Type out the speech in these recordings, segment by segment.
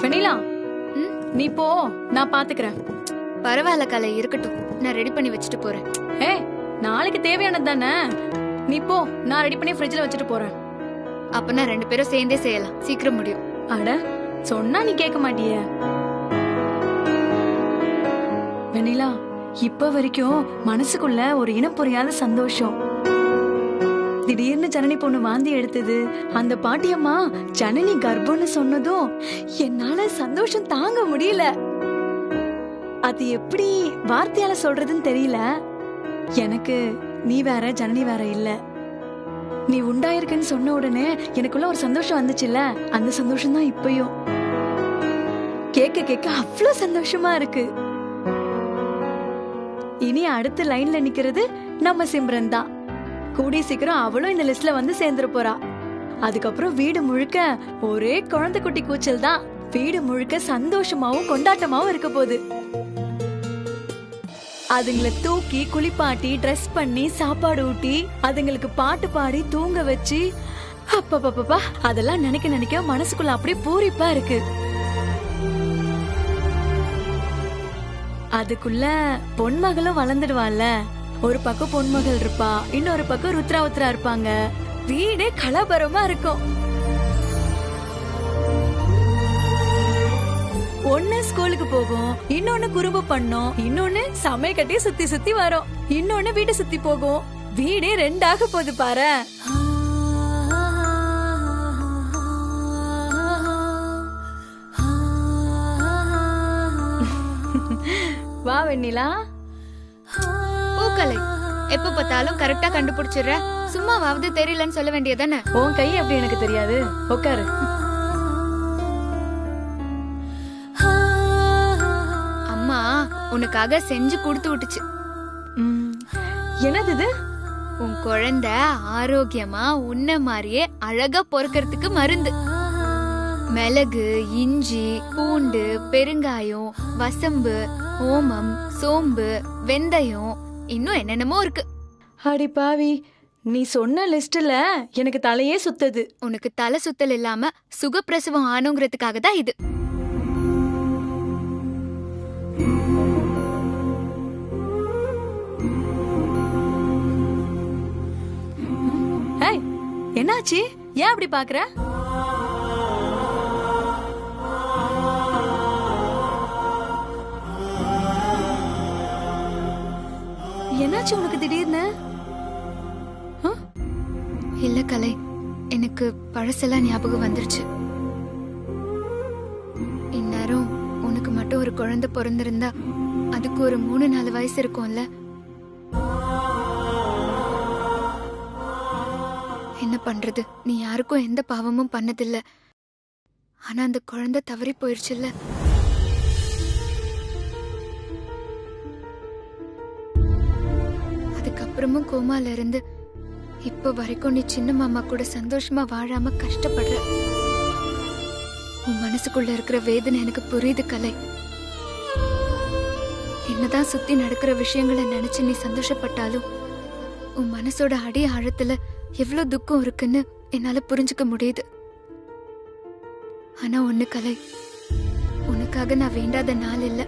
வெண்ணிலா, நீ போ, நான் பாத்துக்கிறேன். பரவாயில்ல கலை, இருக்கட்டும். நான் ரெடி பண்ணி வச்சுட்டு போறேன். நாளைக்கு தேவையானது தானே. நீ போ, நான் ரெடி பண்ணி ஃப்ரிட்ஜ்ல வச்சுட்டு போறேன். அப்பனா 2 பேரும் சேர்ந்தே செய்யலாம், சீக்கிரம் முடியும். அட, சொன்னா நீ கேட்க மாட்டிய. வெண்ணிலா, இப்ப வரைக்கும் மனசுக்குள்ள ஒரு இனம் புரியாத சந்தோஷம். திடீர்னு ஜனனி பொண்ணு வாந்தி எடுத்தது, அந்த பாட்டியம்மா ஜனனி கர்ப்பம்னு சொன்னதும் என்னால சந்தோஷம் தாங்க முடியல. அது எப்படி வார்த்தையால சொல்றதுன்னு தெரியல. எனக்கு நீ வேற ஜனனி வேற இல்ல. நீ உண்டாயிருக்குன்னு சொன்ன உடனே எனக்குள்ள ஒரு சந்தோஷம் வந்துச்சுல்ல, அந்த சந்தோஷம் தான் இப்பயும். கேட்க கேட்க அவ்வளவு சந்தோஷமா இருக்கு. இனி அடுத்த லைன்ல நிக்கிறது நம்ம சிம்ரன் தான். கூடி சீக்கிரம் அவளும் இந்த லிஸ்ட்ல வந்து சேர்ந்துட போறா. அதுக்கப்புறம் வீடு முழுக்க ஒரே குழந்தை குட்டி கூச்சல் தான். வீடு முழுக்க சந்தோஷமாவும் கொண்டாட்டமாவும் இருக்க போகுது. அதுங்களை தூக்கி குளிப்பாட்டி ட்ரெஸ் பண்ணி சாப்பாடு ஊட்டி அதுங்களுக்கு பாட்டு பாடி தூங்க வச்சு, அப்பப்பா அதெல்லாம் நினைக்க நினைக்க மனசுக்குள்ள அப்படியே பூரிப்பா இருக்கு. அதுக்குள்ள பொன்மகளும் வளர்ந்துடுவாள்ல. ஒரு பக்கம் பொன்மகள் இருப்பா, இன்னொரு பக்கம் ருத்ரா இருப்பாங்க. வீடே கலபரமா இருக்கும். ஒண்ணு ஸ்கூலுக்கு போகும், இன்னொன்னு குறும்பு பண்ணும், இன்னொன்னு சமைய கட்டி சுத்தி சுத்தி வரும், இன்னொன்னு வீட்டை சுத்தி போகும். வீடே 2 ஆக போகுது பாரு. வா வெண்ணிலா. பூக்கலை, எப்ப பார்த்தாலும் கரெக்டா கண்டுபிடிச்சிடுற. சும்மாவாவது தெரியலன்னு சொல்ல வேண்டியதானே. உன் கை எப்படி எனக்கு தெரியாது? உட்காரு. அம்மா உனக்காக செஞ்சு கொடுத்து விட்டுச்சு. என்னது இது? உன் குழந்தை ஆரோக்கியமா உன்ன மாதிரியே அழகா பொறுக்கிறதுக்கு மருந்து. மிளகு, இஞ்சி, பூண்டு, பெருங்காயம், வசம்பு, ஓமம், சோம்பு, வெந்தயம், இன்னும் என்னென்னமோ இருக்கு. அடி பாவி, நீ சொன்ன லிஸ்ட்ல எனக்கு தலையே சுத்தது. உனக்கு தலை சுத்தல் இல்லாம சுகப்பிரசவம் ஆணுங்கிறதுக்காக தான் இது. என்னாச்சு? ஏன் அப்படி பாக்குற? என்னாச்சு உனக்கு திடீர்னு? இல்ல கலை, எனக்கு பழசெல்லாம் ஞாபகம் வந்துருச்சு. இந்நேரம் உனக்கு மட்டும் ஒரு குழந்தை பிறந்திருந்தா அதுக்கு ஒரு 3-4 வயசு இருக்கும்ல. என்ன பண்றது, நீ யாருக்கும் எந்த பாவமும் பண்ணதில்ல. ஆனா அந்த குழந்தை தவறி போயிருச்சுல்ல. அதுக்கப்புறமும் கோமால இருந்து இப்ப வரைக்கும் நீ சின்ன மாமா கூட சந்தோஷமா வாழாம கஷ்டப்படுற. உன் மனசுக்குள்ள இருக்கிற வேதனை எனக்கு புரியுது கலை. என்னதான் சுத்தி நடக்கிற விஷயங்களை நினைச்சு நீ சந்தோஷப்பட்டாலும் உன் மனசோட அடி ஆழத்துல எவ்வளவு துக்கம் இருக்குன்னு என்னால புரிஞ்சுக்க முடியுது. ஆனா ஒண்ணு கலை, உனக்காக நான் வேண்டாத நாள் இல்ல.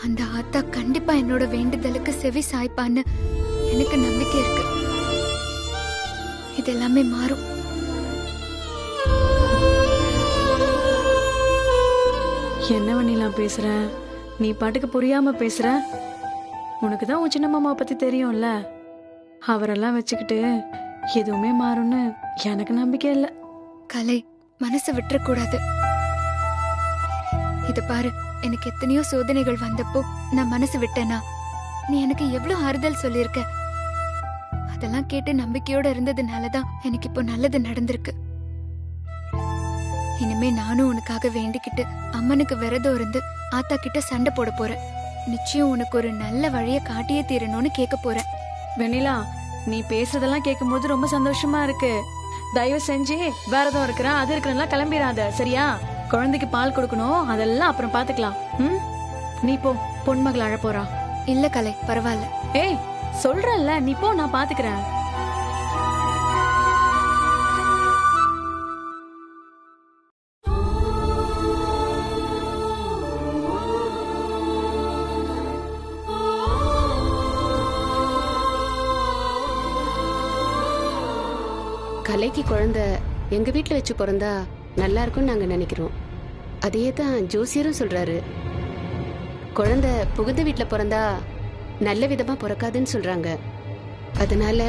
அந்த ஆத்தா கண்டிப்பா என்னோட வேண்டுதலுக்கு செவி சாய்ப்பான்னு எனக்கு நம்பிக்கை இருக்கு. இதெல்லாமே மாறும். என்ன வண்ணிலாம் பேசுற? நீ பாட்டுக்கு புரியாம பேசுற. உனக்குதான் உன் சின்ன மாமா பத்தி தெரியும்ல. அவரெல்லாம் வச்சுக்கிட்டு எதுவுமே மாறும்னு எனக்கு நம்பிக்கை இல்ல. கலை, மனசை விட்டுறக்கூடாது. இத பாரு, எனக்கு எத்தனையோ சோதனைகள் வந்தப்போ நான் மனசு விட்டேனா நீ எனக்கு எவ்வளவு ஆறுதல் சொல்லியிருக்க. அதெல்லாம் கேட்டு நம்பிக்கையோட இருந்ததுனாலதான் எனக்கு இப்போ நல்லது நடந்திருக்கு. இனிமே நானும் உனக்காக வேண்டிக்கிட்டு அம்மனுக்கு விரதம் இருந்து ஆத்தா கிட்ட சண்டை போட போறேன். நிச்சயம் உனக்கு ஒரு நல்ல வழிய காட்டியே தீரணும்னு கேட்க போறேன். வெண்ணிலா, நீ பேசுறதெல்லாம் கேட்கும் போது ரொம்ப சந்தோஷமா இருக்கு. தயவு செஞ்சு விரதம் இருக்கிறேன் அது இருக்கிறெல்லாம் கிளம்பிடாத, சரியா? குழந்தைக்கு பால் கொடுக்கணும், அதெல்லாம் அப்புறம் பாத்துக்கலாம். நீ போ, பொன்மகள் அழ போறா. இல்ல கலை, பரவாயில்ல. ஏய், சொல்றேன்ல, நீ போ, நான் பாத்துக்கிறேன். கலைக்கு குழந்தை எங்க வீட்டுல வச்சு பிறந்தா நல்லா இருக்கும்னு நாங்க நினைக்கிறோம். அதையே தான் ஜோசியரும் சொல்றாரு. குழந்தை புகுந்த வீட்டுல பிறந்தா நல்ல விதமா பிறக்காதுன்னு சொல்றாங்க. அதனால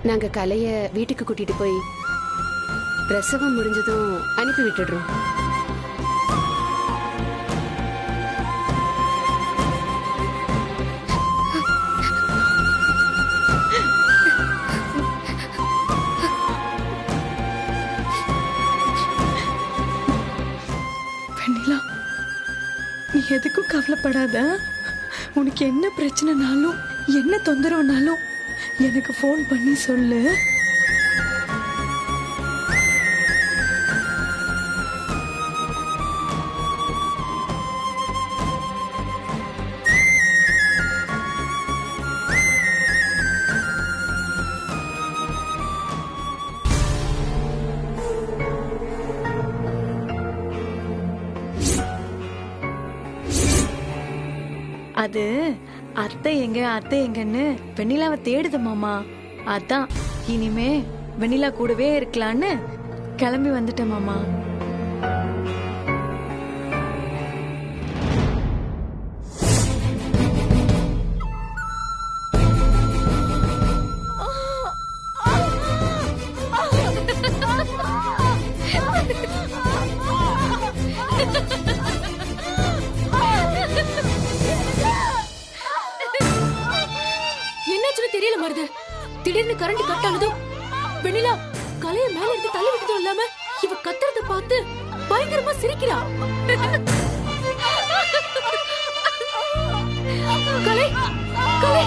நாங்க கலைய வீட்டுக்கு கூட்டிட்டு போய் பிரசவம் முடிஞ்சதும் அனுப்பி விட்டுடுறோம். வெண்ணிலா, நீ எதுக்கும் கவலைப்படாத. உனக்கு என்ன பிரச்சனைனாலும் என்ன தொந்தரவுனாலும் எனக்கு ஃபோன் பண்ணி சொல்லு. அது அத்தை எங்கன்னு வெண்ணிலாவை தேடுது மாமா. அதான் இனிமே வெண்ணிலா கூடவே இருக்கலான்னு கிளம்பி வந்துட்டேன் மாமா. தெரியல மருது, திடீர்னு கரண்ட் கட் ஆனதும் வெண்ணிலா கலைய மேல எடுத்து தள்ளி விட்டதும் இல்லாம இவ கத்துறத பார்த்து பயங்கரமா சிரிக்கிறா. கலை கலை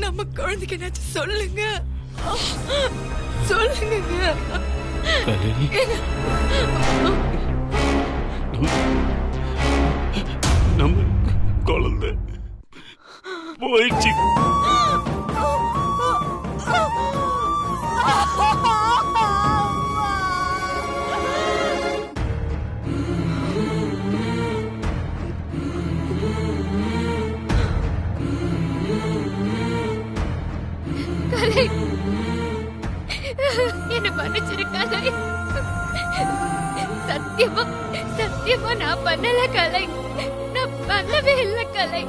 நம்ம குழந்தைக்கு என்னாச்சும் சொல்லுங்க, சொல்லுங்க. நம்ம குழந்தை போயிடுச்சு. என்ன மன்னிச்சிரு கலை. சத்தியமா சத்தியமா நான் பண்ணல கலை, நான் பண்ணவே இல்லை கலை.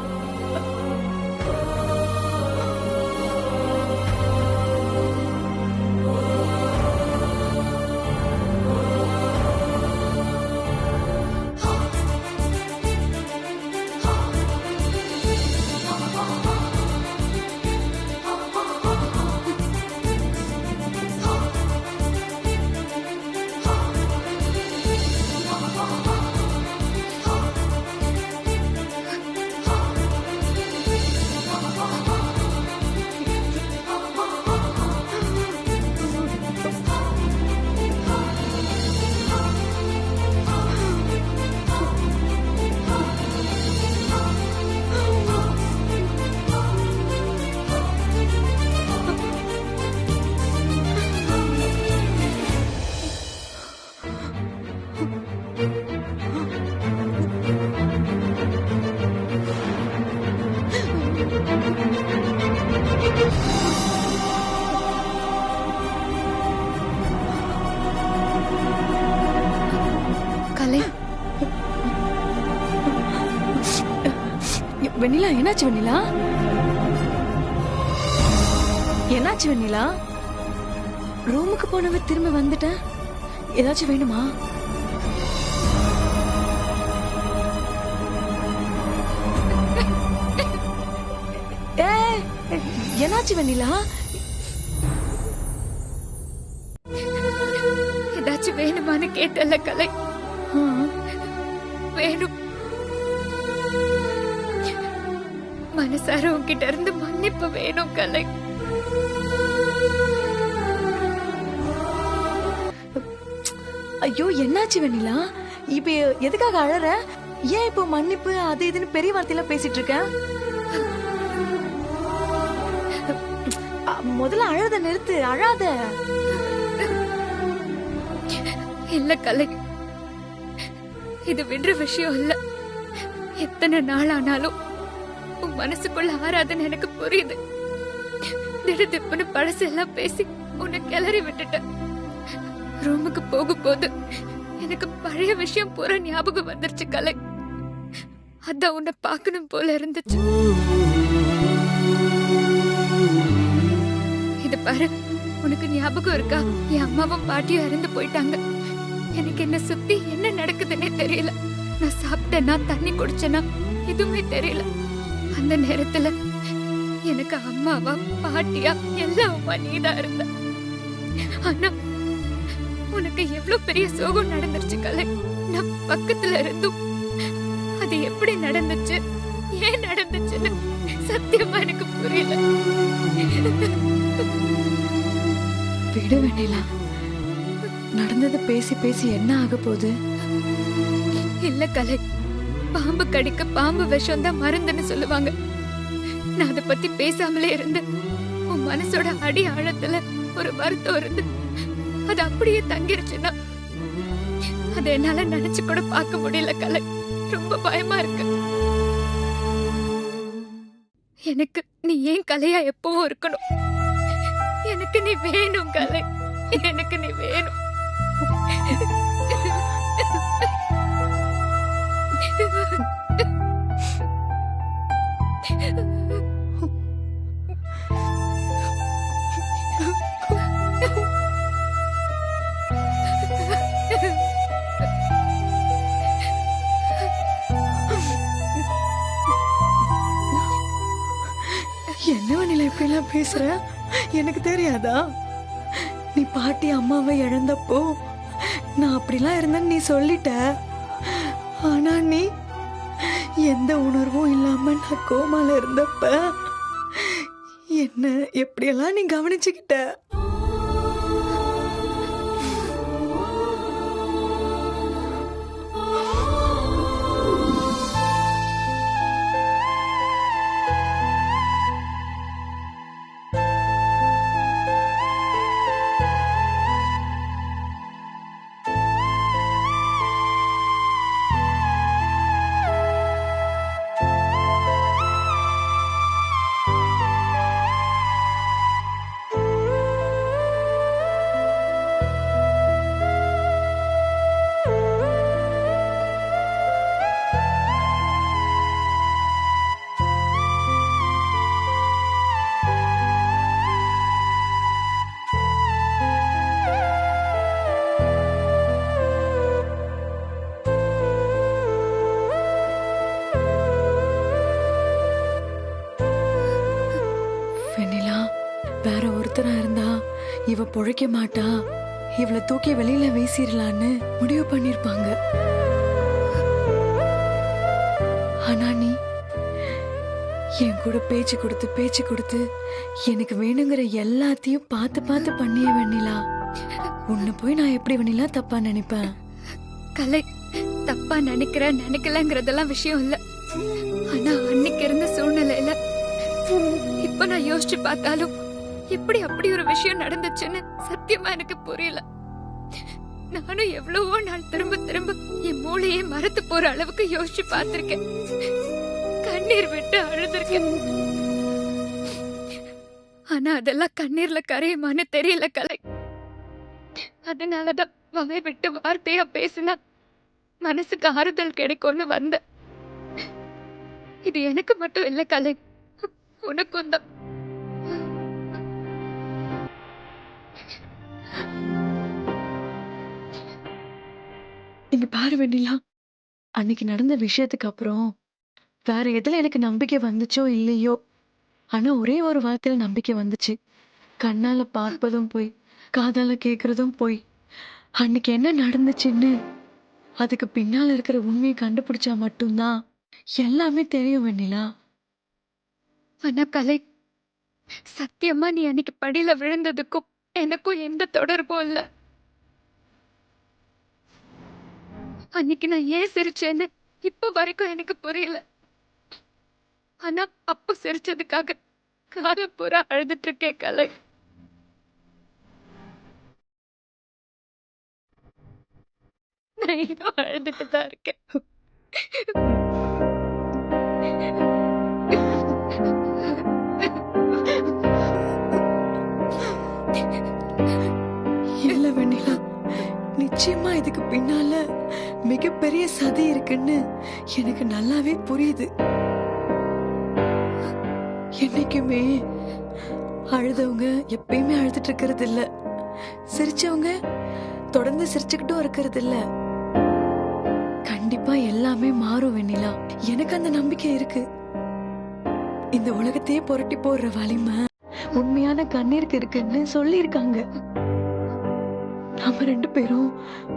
வெண்ணிலா, என்னாச்சு வெண்ணிலா? என்னாச்சு வெண்ணிலா? ரூமுக்கு போனவ திரும்ப வந்துட்டேன். ஏதாச்சும் வேணுமா? என்னாச்சு வெண்ணிலா? ஏதாச்சும் வேணுமான்னு கேட்டல கலை. வேணும். மனசார உன்கிட்ட இருந்து மன்னிப்பு வேணும் கலை. ஐயோ என்னாச்சு வெண்ணிலா? இப்ப எதுக்காக அழற? ஏன் இப்போ மன்னிப்பு அது இதுன்னு பெரிய வார்த்தையில பேசிட்டு இருக்க? முதல்ல அழறத நிறுத்து, அழாத. இல்ல கலை, இது விடுற விஷயம் இல்ல. எத்தனை நாள் ஆனாலும் உன் மனசுக்குள்ள ஆறாதுன்னு எனக்கு புரியுது. திடுதிப்புன்னு பழசெல்லாம் பேசி உன்னை கிளறி விட்டுட்டேன். ரூமுக்கு போகும்போது எனக்கு பழைய விஷயம் பூரா ஞாபகம் வந்துருச்சு கலை. அதான் உன்னை பார்க்கணும் போல இருந்துச்சு. இது பாரு, உனக்கு ஞாபகம் இருக்கா? என் அம்மாவும் பாட்டியும் இறந்து போயிட்டாங்க. எனக்கு என்ன சுத்தி என்ன நடக்குதுன்னே தெரியல. நான் சாப்பிட்டேனா தண்ணி குடிச்சேனா எதுவுமே தெரியல. அந்த நேரத்துல எனக்கு அம்மாவா பாட்டியா எல்லாமா நீதான் இருந்த. ஆனா உனக்கு எவ்வளவு பெரிய சோகம் நடந்துருச்சு கலை. நான் பக்கத்துல இருந்தும் அது எப்படி நடந்துச்சு, ஏன் நடந்துச்சுன்னு சத்தியமா எனக்கு புரியல. விடு வெண்ணிலா, நடந்தது பேசி பேசி என்ன ஆக போகுது? இல்ல கலை, பாம்பு கடிக்க பாம்பு விஷம் தான் மருந்துன்னு சொல்லுவாங்க. நான் அதை பத்தி பேசாமலே இருந்து உன் மனசோட அடி ஆழத்துல ஒரு வருத்தம் இருந்து அது அப்படியே தங்கிருச்சுன்னா அதை என்னால நினைச்சு கூட பார்க்க முடியல கலை. ரொம்ப பயமா இருக்கு எனக்கு. நீ ஏன் கலையா எப்பவும் இருக்கணும். எனக்கு நீ வேணும் கலை, எனக்கு நீ வேணும். என்ன வெண்ணிலா இப்படி எல்லாம் பேசுற? எனக்கு தெரியாதா? நீ பாட்டி அம்மாவை இழந்தப்போ நான் அப்படிலாம் இருந்தேன்னு நீ சொல்லிட்ட. ஆனா நீ எந்த உணர்வும் இல்லாம நான் கோமால இருந்தப்ப என்ன எப்படியெல்லாம் நீ கவனிச்சுக்கிட்ட? வேற ஒருத்தரா இருந்தா இவ பொழைக்க மாட்டா, இவளை தூக்கி வெளியில வீசிடலான்னு முடிவு பண்ணிருப்பாங்க. ஆனா நீ என் கூட பேச்சு கொடுத்து எனக்கு வேணுங்கிற எல்லாத்தையும் பார்த்து பார்த்து பண்ணிய வெண்ணிலா. உன்னை போய் நான் எப்படி வெண்ணிலா தப்பா நினைப்பேன்? கலை, தப்பா நினைக்கலங்கிறதெல்லாம் விஷயம் இல்ல. ஆனா அன்னைக்கு இருந்த சூழ்நிலையில இப்ப நான் யோசிச்சு பார்த்தாலும் எப்படி அப்படி ஒரு விஷயம் நடந்துச்சுன்னு சத்தியமா எனக்கு புரியல. நானும் எவ்வளவோ நாள் திரும்ப திரும்ப என் மூளையே மறந்து போற அளவுக்கு யோசிச்சு பார்த்திருக்கேன். கண்ணீர் விட்டு அழுதுருக்கேன். ஆனா அதெல்லாம் கண்ணீர்ல கரையுமான்னு தெரியல கலை. அதனாலதான் வாயை விட்டு வார்த்தையா பேசினா மனசுக்கு ஆறுதல் கிடைக்கும்னு வந்த. இது எனக்கு மட்டும் இல்ல கலை, உனக்கும் தான். நீங்க பாரு வெண்ணிலா, அன்னைக்கு நடந்த விஷயத்துக்கு அப்புறம் வேற எதுல எனக்கு நம்பிக்கை வந்துச்சோ இல்லையோ, ஆனா ஒரே ஒரு வார்த்தையில நம்பிக்கை வந்துச்சு. கண்ணால பார்ப்பதும் போய், காதால கேக்குறதும் போய். அன்னைக்கு என்ன நடந்துச்சுன்னு அதுக்கு பின்னால இருக்கிற உண்மையை கண்டுபிடிச்சா மட்டும்தான் எல்லாமே தெரியும் வெண்ணிலா. ஆனா கலை, சத்தியமா நீ அன்னைக்கு படியில விழுந்ததுக்கும் எனக்கும் எந்த தொடர்பும் இல்ல. அன்னைக்கு நான் ஏன் சிரிச்சேன்னு இப்ப வரைக்கும் எனக்கு புரியல. ஆனா அப்ப சிரிச்சதுக்காக காலம் பூரா அழுதுட்டு இருக்கேன் கலை. நான் இன்னும் அழுதுட்டு தான் இருக்கேன். இல்ல வெண்ணிலா, நிச்சயமா இதுக்கு பின்னால மிகப்பெரிய சதி இருக்குன்னு எனக்கு நல்லாவே புரியுது. என்னைக்குமே அழுதவங்க எப்பயுமே அழுதுட்டு இருக்கிறது இல்ல, சிரிச்சவங்க தொடர்ந்து சிரிச்சுக்கிட்டும் இருக்கிறது இல்ல. கண்டிப்பா எல்லாமே மாறும் வெண்ணிலா, எனக்கு அந்த நம்பிக்கை இருக்கு. இந்த உலகத்தையே புரட்டி போடுற வலிமை உண்மையான கண்ணீருக்கு இருக்குன்னு சொல்லி இருக்காங்க. நம்ம 2 பேரும்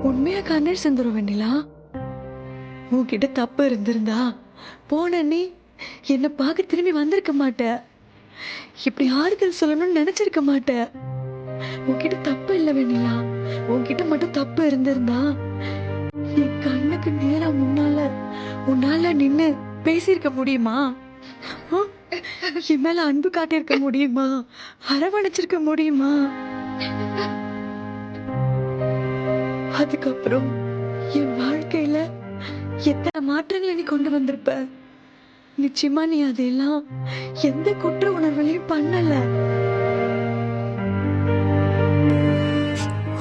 உண்மையா கண்ணீர் சிந்துரும் வெண்ணிலா. உன்கிட்ட தப்பு இருந்திருந்தா போன நீ என்ன பார்க்க திரும்பி வந்திருக்க மாட்ட, இப்படி ஆறுதல் சொல்லணும்னு நினைச்சிருக்க மாட்ட. உன்கிட்ட தப்பு இல்லை வெண்ணிலா, உன்கிட்ட மட்டும் தப்பு இருந்திருந்தா என் கண்ணுக்கு நேரா உன்னால நின்னு பேசியிருக்க முடியுமா? என் மேல அன்பு காட்டியிருக்க முடியுமா? அரவணைச்சிருக்க முடியுமா? அதுக்கப்புறம் என் வாழ்க்கையில எத்தனை மாற்றங்களை நீ கொண்டு வந்திருப்ப. நிச்சயமா நீ அதெல்லாம் எந்த குற்ற உணர்வுலையும் பண்ணல.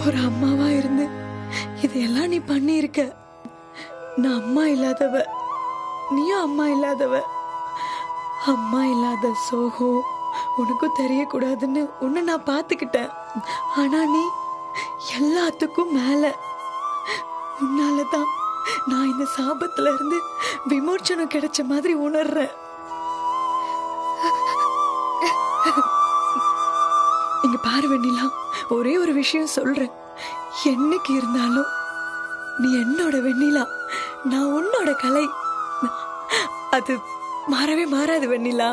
ஒரு அம்மாவா இருந்து இதையெல்லாம் நீ பண்ணி இருக்க. நான் அம்மா இல்லாதவ, நீயும் அம்மா இல்லாதவ. அம்மா இல்லாத சோகம் உனக்கும் தெரியக்கூடாதுன்னு உன்னை நான் பார்த்துக்கிட்டேன். ஆனா நீ எல்லாத்துக்கும் மேல, உன்னாலதான் நான் இந்த சாபத்துல இருந்து விமோச்சனம் கிடைச்ச மாதிரி உணர்றேன். இங்க பாரு வெண்ணிலா, ஒரே ஒரு விஷயம் சொல்றேன். என்னைக்கு இருந்தாலும் நீ என்னோட வெண்ணிலா, நான் உன்னோட கலை. அது மாறவே மாறாது வெண்ணிலா.